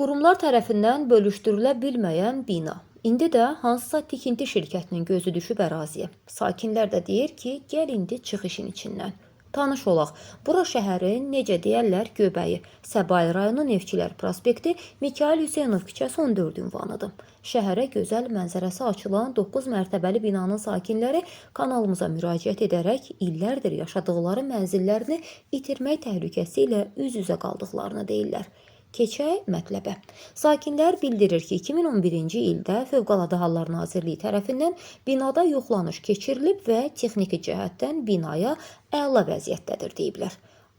Qurumlar tərəfindən bölüşdürülə bilməyən bina. İndi də hansısa tikinti şirkətinin gözü düşüb əraziyə. Sakinlər də deyir ki, gəl indi çıx işin içindən. Tanış olaq, bura şəhərin, necə deyərlər, göbəyi, Səbail rayonu Neftçilər prospekti, Mikail Hüseynov küçəsi 14 ünvanıdır. Şəhərə gözəl mənzərəsi açılan 9 mərtəbəli binanın sakinləri kanalımıza müraciət edərək illərdir yaşadıqları mənzillərini itirmək təhlükəsi ilə üz-üzə qaldıqlarını deyirlər. Keçək mətləbə. Sakinlər bildirir ki, 2011-ci ildə Fövqəladə Hallar Nazirliyi tərəfindən binada yoxlanış keçirilib və texniki cəhətdən binaya əla vəziyyətdədir deyiblər.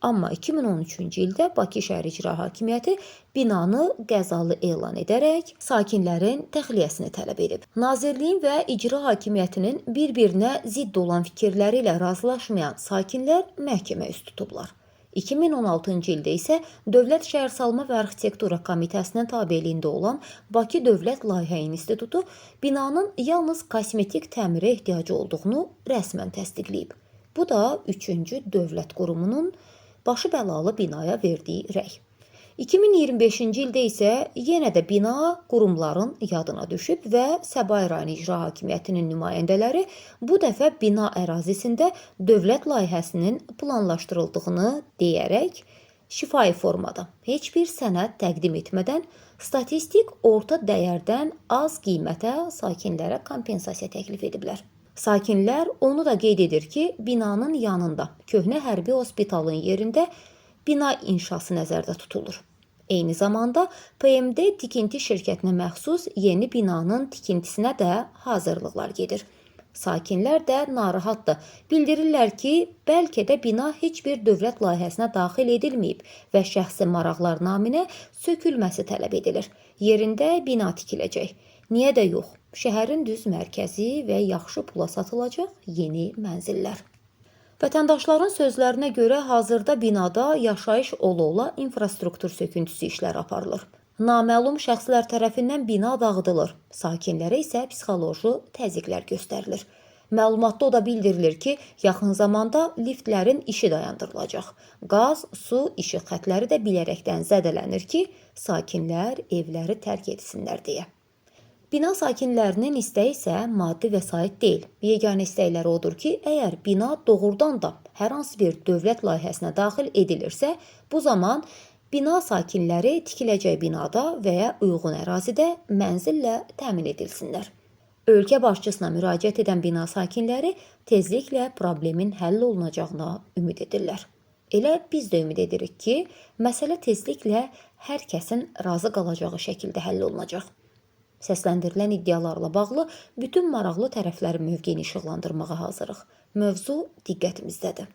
Amma 2013-cü ildə Bakı Şəhər İcra Hakimiyyəti binanı qəzalı elan edərək sakinlərin təxliyəsini tələb edib. Nazirliyin və İcra Hakimiyyətinin bir-birinə zidd olan fikirləri ilə razılaşmayan sakinlər məhkəmə üst tutublar. 2016-cı ildə isə Dövlət Şəhərsalma və Arxitektura Komitəsinin tabeliyində olan Bakı Dövlət Layihə İnstitutu binanın yalnız kosmetik təmirə ehtiyacı olduğunu rəsmən təsdiqləyib. Bu da 3-cü dövlət qurumunun başı bəlalı binaya verdiyi rəy. 2025-ci ildə isə yenə də bina qurumların yadına düşüb və Səbail rayon İcra Hakimiyyətinin nümayəndələri bu dəfə bina ərazisində dövlət layihəsinin planlaşdırıldığını deyərək şifahi formada heç bir sənəd təqdim etmədən statistik orta dəyərdən az qiymətə sakinlərə kompensasiya təklif ediblər. Sakinlər onu da qeyd edir ki, binanın yanında köhnə hərbi hospitalın yerində bina inşası nəzərdə tutulur. Eyni zamanda PMD tikinti şirkətinə məxsus yeni binanın tikintisinə də hazırlıqlar gedir. Sakinlər də narahatdır. Bildirirlər ki, bəlkə də bina heç bir dövlət layihəsinə daxil edilməyib və şəxsi maraqlar naminə sökülməsi tələb edilir. Yerində bina tikiləcək. Niyə də yox? Şəhərin düz mərkəzi və yaxşı pula satılacaq yeni mənzillər. Vətəndaşların sözlərinə görə hazırda binada yaşayış ola-ola infrastruktur söküntüsü işləri aparılır. Naməlum şəxslər tərəfindən bina dağıdılır. Sakinlərə isə psixoloji təzyiqlər göstərilir. Məlumatda o da bildirilir ki, yaxın zamanda liftlərin işi dayandırılacaq. Qaz, su, işıq xətləri də bilərəkdən zədələnir ki, sakinlər evləri tərk etsinlər deyə. Bina sakinlərinin istəyi isə maddi vəsait deyil. Yeganə istəkləri odur ki, əgər bina doğrudan da hər hansı bir dövlət layihəsinə daxil edilirsə, bu zaman bina sakinləri tikiləcək binada və ya uyğun ərazidə mənzillə təmin edilsinlər. Ölkə başçısına müraciət edən bina sakinləri tezliklə problemin həll olunacağına ümid edirlər. Elə biz də ümid edirik ki, məsələ tezliklə hər kəsin razı qalacağı şəkildə həll olunacaq. Səsləndirilən iddialarla bağlı bütün maraqlı tərəflərin mövqeyini işıqlandırmağa hazırıq. Mövzu diqqətimizdədir.